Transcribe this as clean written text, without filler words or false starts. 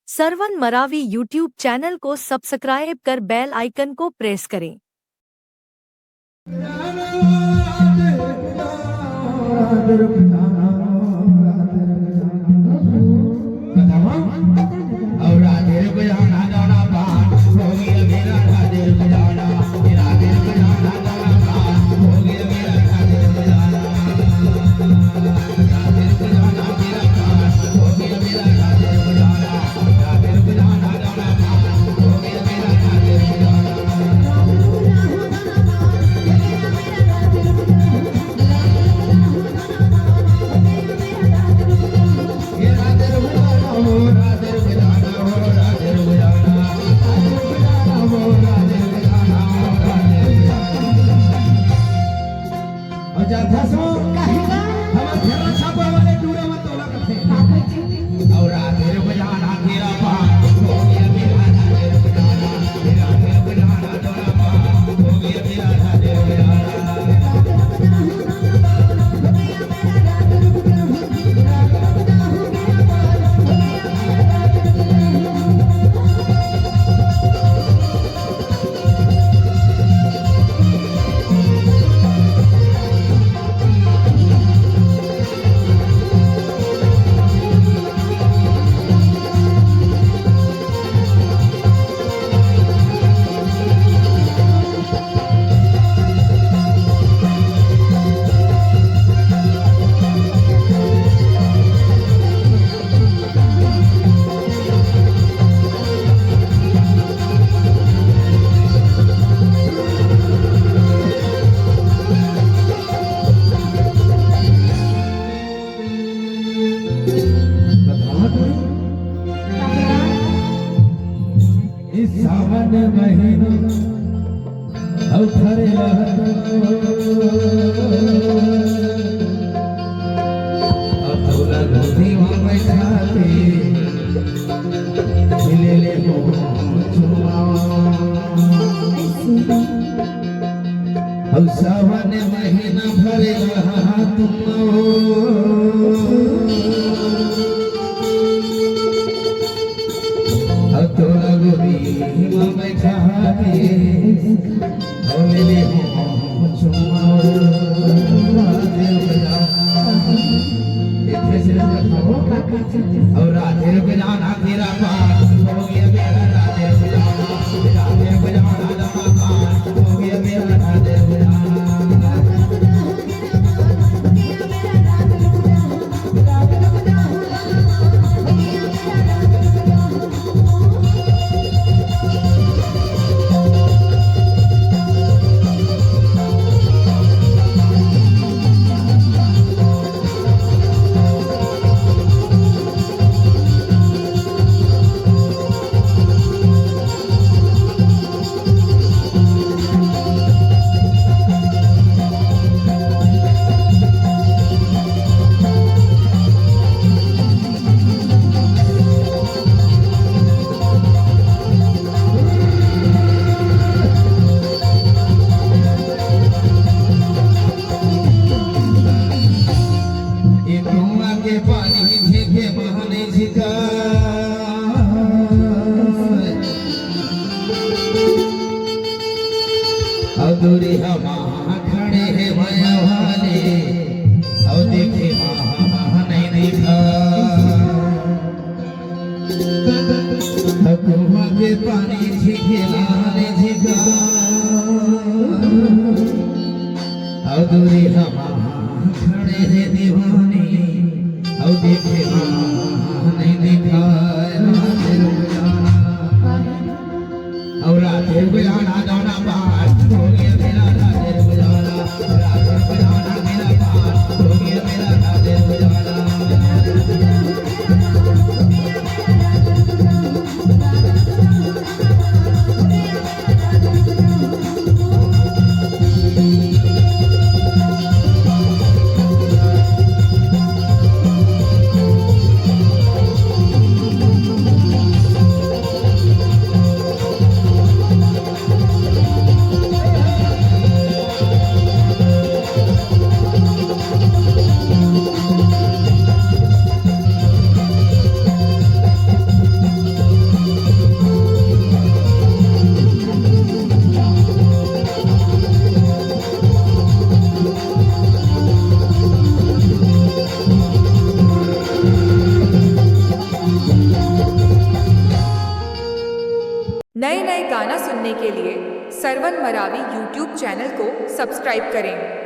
Sarwan Maravi YouTube channel को subscribe कर bell icon को प्रेस करें। सावन महीनो अवथरे अतुला गोधीवा बैठाते ले हो अब सावन महीना भरे तुम अतुला गोधीवा बैठाते ले हो और राधे बजाना तेरा पास हो गया मेरा राधे बजाना हो गया मेरा राधे बजाना। दूरी हवा खड़े हैं माया वाले और देखे नहीं देखा कुआ के पानी झीके लाने झीका और दूरी हवा खड़े हैं दीवानी और देखे नहीं देखा और राधे बजाना जाना बात हो गया मेरा राधे बजाना मेरा बात हो गया मेरा राधे बजाना। नए नए गाना सुनने के लिए सरवन मरावी यूट्यूब चैनल को सब्सक्राइब करें।